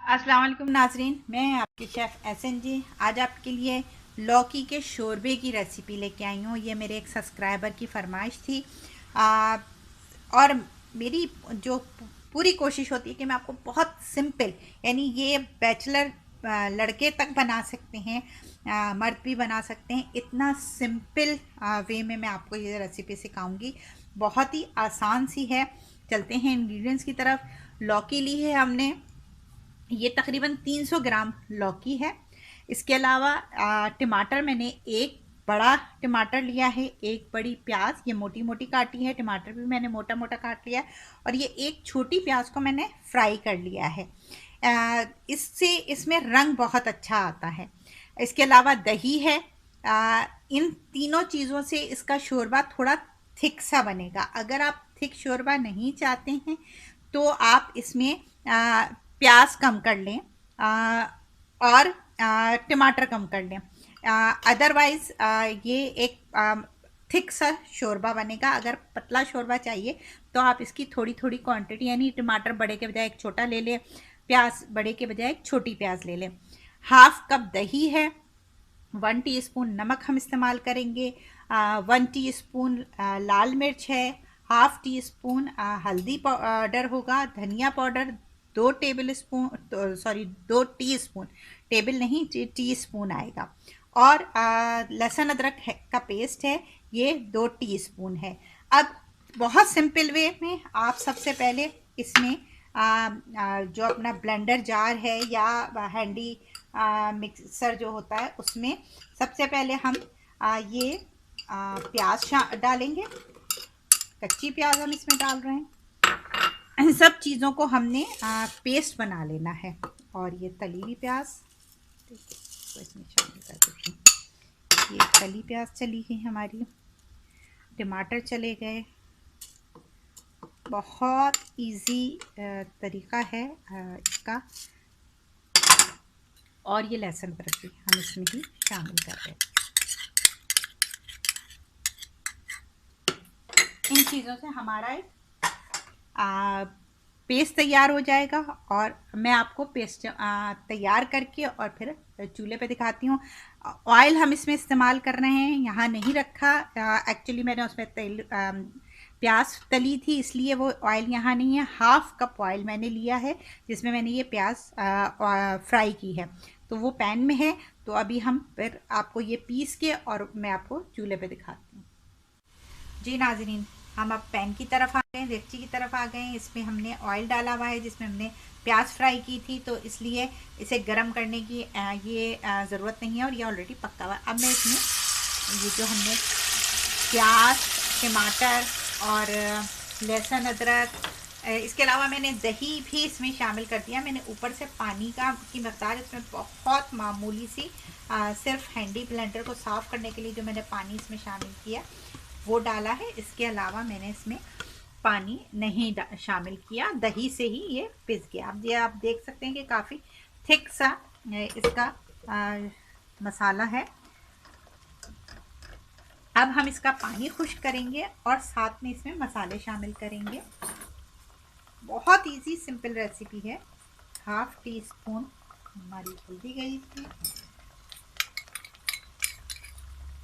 अस्सलाम वालेकुम नाजरीन, मैं आपकी शेफ़ एहसन जी आज आपके लिए लौकी के शोरबे की रेसिपी लेके आई हूँ। ये मेरे एक सब्सक्राइबर की फरमाइश थी और मेरी जो पूरी कोशिश होती है कि मैं आपको बहुत सिंपल, यानी ये बैचलर लड़के तक बना सकते हैं, मर्द भी बना सकते हैं, इतना सिंपल वे में मैं आपको ये रेसिपी सिखाऊंगी। बहुत ही आसान सी है। चलते हैं इंग्रेडिएंट्स की तरफ। लौकी ली है हमने, ये तकरीबन 300 ग्राम लौकी है। इसके अलावा टमाटर मैंने एक बड़ा टमाटर लिया है, एक बड़ी प्याज ये मोटी मोटी काटी है, टमाटर भी मैंने मोटा मोटा काट लिया है, और ये एक छोटी प्याज को मैंने फ्राई कर लिया है। इससे इसमें रंग बहुत अच्छा आता है। इसके अलावा दही है। इन तीनों चीज़ों से इसका शोरबा थोड़ा थिक सा बनेगा। अगर आप थिक शोरबा नहीं चाहते हैं तो आप इसमें प्याज कम कर लें और टमाटर कम कर लें। अदरवाइज़ ये एक थिक सा शोरबा बनेगा। अगर पतला शोरबा चाहिए तो आप इसकी थोड़ी थोड़ी क्वांटिटी, यानी टमाटर बड़े के बजाय एक छोटा ले लें, प्याज बड़े के बजाय एक छोटी प्याज ले लें। हाफ कप दही है, 1 टीस्पून नमक हम इस्तेमाल करेंगे, 1 टीस्पून लाल मिर्च है, हाफ टी स्पून हल्दी पाउडर होगा, धनिया powder 2 table spoon, sorry 2 teaspoon, table नहीं टीस्पून आएगा, और लहसुन अदरक का पेस्ट है, ये 2 टीस्पून है। अब बहुत सिंपल वे में आप सबसे पहले इसमें जो अपना ब्लेंडर जार है या हैंडी मिक्सर जो होता है उसमें सबसे पहले हम ये प्याज डालेंगे। कच्ची प्याज हम इसमें डाल रहे हैं। इन सब चीज़ों को हमने पेस्ट बना लेना है। और ये तली हुई प्याज तो इसमें शामिल कर देती हूँ। ये तली प्याज चली गई हमारी, टमाटर चले गए। बहुत इजी तरीका है इसका। और ये लहसुन अदरक भी हम इसमें ही शामिल कर रहे हैं। इन चीज़ों से हमारा एक पेस्ट तैयार हो जाएगा, और मैं आपको पेस्ट तैयार करके और फिर चूल्हे पे दिखाती हूँ। ऑयल हम इसमें इस्तेमाल कर रहे हैं, यहाँ नहीं रखा। एक्चुअली मैंने उसमें तेल प्याज तली थी, इसलिए वो ऑयल यहाँ नहीं है। हाफ कप ऑयल मैंने लिया है जिसमें मैंने ये प्याज फ्राई की है, तो वो पैन में है। तो अभी हम फिर आपको ये पीस के और मैं आपको चूल्हे पे दिखाती हूँ। जी नाजरीन, हम अब पैन की तरफ आ गए, डेगची की तरफ आ गए। इसमें हमने ऑयल डाला हुआ है जिसमें हमने प्याज फ्राई की थी, तो इसलिए इसे गर्म करने की ये ज़रूरत नहीं है, और ये ऑलरेडी पका हुआ है। अब मैं इसमें ये जो हमने प्याज, टमाटर और लहसुन अदरक, इसके अलावा मैंने दही भी इसमें शामिल कर दिया। मैंने ऊपर से पानी की मकदार इसमें बहुत मामूली सी, सिर्फ हैंडी ब्लेंडर को साफ़ करने के लिए जो मैंने पानी इसमें शामिल किया वो डाला है। इसके अलावा मैंने इसमें पानी नहीं शामिल किया, दही से ही ये पिस गया। अब ये आप देख सकते हैं कि काफ़ी थिक सा इसका मसाला है। अब हम इसका पानी खुश्क करेंगे और साथ में इसमें मसाले शामिल करेंगे। बहुत इजी सिंपल रेसिपी है। हाफ टी स्पून हमारी हल्दी गई इसमें।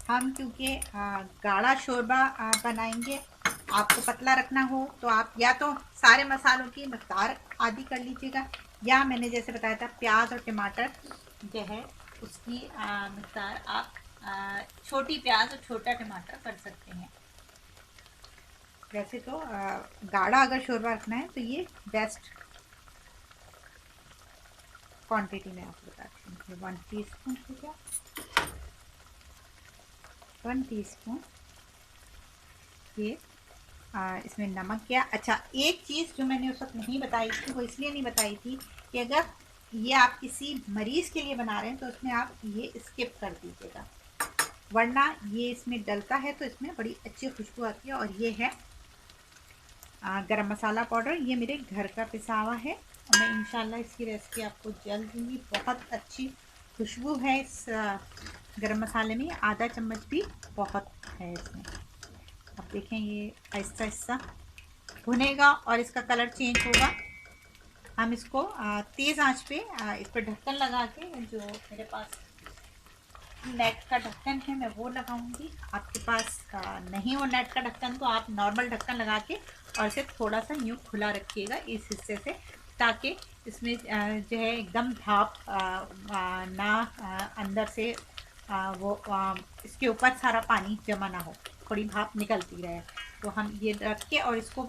हम क्योंकि गाढ़ा शोरबा बनाएंगे, आपको पतला रखना हो तो आप या तो सारे मसालों की मकदार आधी कर लीजिएगा, या मैंने जैसे बताया था प्याज और टमाटर जो है उसकी मकदार आप छोटी प्याज और छोटा टमाटर कर सकते हैं। वैसे तो गाढ़ा अगर शोरबा रखना है तो ये बेस्ट क्वांटिटी में आपको बताती हूँ। 1 टीस्पून हो गया, 1 टीस्पून ये इसमें नमक गया। अच्छा, एक चीज़ जो मैंने उस वक्त नहीं बताई थी, वो इसलिए नहीं बताई थी कि अगर ये आप किसी मरीज़ के लिए बना रहे हैं तो उसमें आप ये स्किप कर दीजिएगा, वरना ये इसमें डलता है तो इसमें बड़ी अच्छी खुशबू आती है। और ये है गरम मसाला पाउडर, ये मेरे घर का पिसा हुआ है, और मैं इंशाल्लाह इसकी रेसिपी आपको जल्द दूँगी। बहुत अच्छी खुशबू है इस गरम मसाले में, आधा चम्मच भी बहुत है इसमें। अब देखें ये आहिस्ता आहिस्ता भुनेगा और इसका कलर चेंज होगा। हम इसको तेज़ आंच पे इस पर ढक्कन लगा के, जो मेरे पास नेट का ढक्कन है मैं वो लगाऊंगी। आपके पास नहीं हो नेट का ढक्कन तो आप नॉर्मल ढक्कन लगा के और इसे थोड़ा सा यूँ खुला रखिएगा इस हिस्से से, ताकि इसमें जो है एकदम भाप ना अंदर से इसके ऊपर सारा पानी जमा ना हो, थोड़ी भाप निकलती रहे। तो हम ये रख के और इसको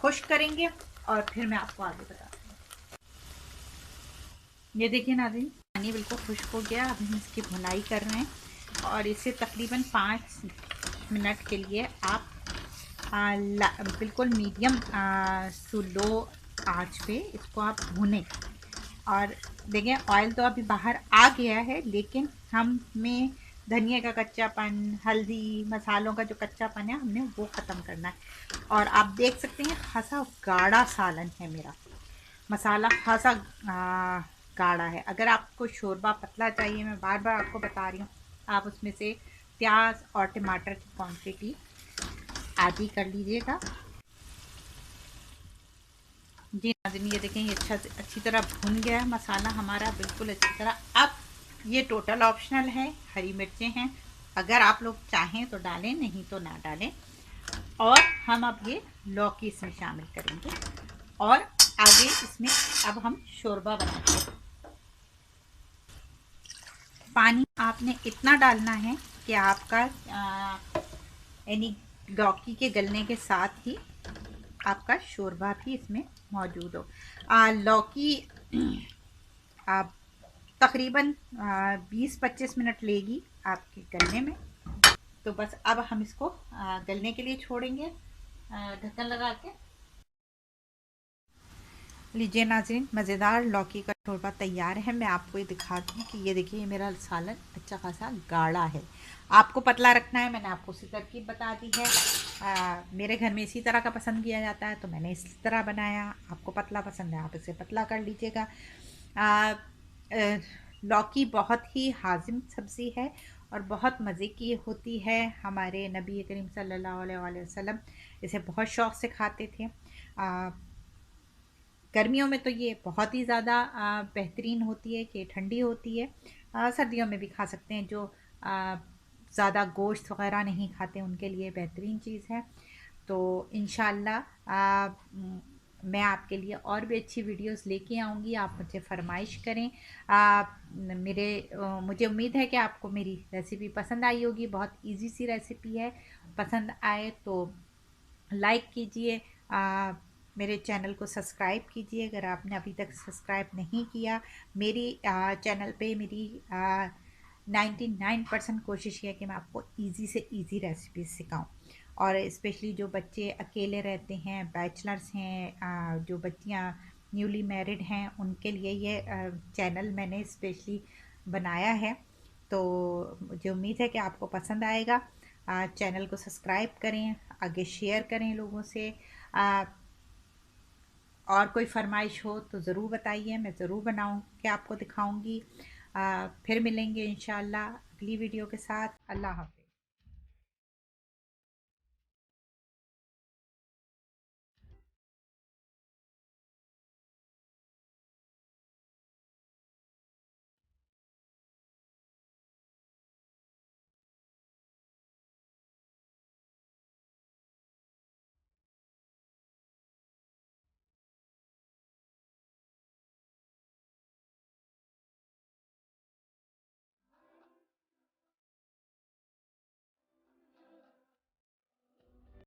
खुश्क करेंगे और फिर मैं आपको आगे बताती हूँ। ये देखिए नाज़रीन, पानी बिल्कुल खुश्क हो गया। अब हम इसकी भुनाई कर रहे हैं और इसे तकरीबन 5 मिनट के लिए आप बिल्कुल मीडियम टू लो आंच पे इसको आप भुनें। और देखिए ऑयल तो अभी बाहर आ गया है, लेकिन हमें धनिया का कच्चापन, हल्दी मसालों का जो कच्चापन है हमने वो ख़त्म करना है। और आप देख सकते हैं खासा गाढ़ा सालन है मेरा, मसाला खासा गाढ़ा है। अगर आपको शोरबा पतला चाहिए, मैं बार बार आपको बता रही हूँ, आप उसमें से प्याज और टमाटर की क्वांटिटी आधी कर लीजिएगा। जी नाज़रीन, ये देखें ये अच्छी तरह भुन गया है मसाला हमारा बिल्कुल अच्छी तरह। अब ये टोटल ऑप्शनल है, हरी मिर्चें हैं, अगर आप लोग चाहें तो डालें, नहीं तो ना डालें। और हम अब ये लौकी इसमें शामिल करेंगे और आगे इसमें अब हम शोरबा बनाते हैं। पानी आपने इतना डालना है कि आपका यानी लौकी के गलने के साथ ही आपका शोरबा भी इसमें मौजूद हो। लौकी आप तकरीबन 20-25 मिनट लेगी आपके गलने में। तो बस अब हम इसको गलने के लिए छोड़ेंगे ढक्कन लगा के। लीजिए नाज़रीन, मज़ेदार लौकी का शोरबा तैयार है। मैं आपको ये दिखा दूँ कि ये देखिए मेरा सालन अच्छा खासा गाढ़ा है। आपको पतला रखना है, मैंने आपको उसी तरकीब बता दी है। मेरे घर में इसी तरह का पसंद किया जाता है तो मैंने इस तरह बनाया। आपको पतला पसंद है आप इसे पतला कर लीजिएगा। लौकी बहुत ही हाजिम सब्ज़ी है और बहुत मज़े की होती है। हमारे नबी करीम सल्लल्लाहु अलैहि वसल्लम इसे बहुत शौक़ से खाते थे। गर्मियों में तो ये बहुत ही ज़्यादा बेहतरीन होती है कि ठंडी होती है। सर्दियों में भी खा सकते हैं, जो ज़्यादा गोश्त वग़ैरह नहीं खाते उनके लिए बेहतरीन चीज़ है। तो इंशाअल्लाह मैं आपके लिए और भी अच्छी वीडियोस लेके आऊँगी। आप मुझे फ़रमाइश करें। मुझे उम्मीद है कि आपको मेरी रेसिपी पसंद आई होगी। बहुत इजी सी रेसिपी है। पसंद आए तो लाइक कीजिए, मेरे चैनल को सब्सक्राइब कीजिए अगर आपने अभी तक सब्सक्राइब नहीं किया। मेरी चैनल पे मेरी 99% कोशिश है कि मैं आपको इजी से इजी रेसिपीज सिखाऊं। और स्पेशली जो बच्चे अकेले रहते हैं, बैचलर्स हैं, जो बच्चियां न्यूली मैरिड हैं, उनके लिए ये चैनल मैंने स्पेशली बनाया है। तो मुझे उम्मीद है कि आपको पसंद आएगा। चैनल को सब्सक्राइब करें, आगे शेयर करें लोगों से। और कोई फरमाइश हो तो ज़रूर बताइए, मैं ज़रूर बनाऊँ कि आपको दिखाऊंगी। फिर मिलेंगे इंशाल्लाह अगली वीडियो के साथ। अल्लाह हाफ़िज़।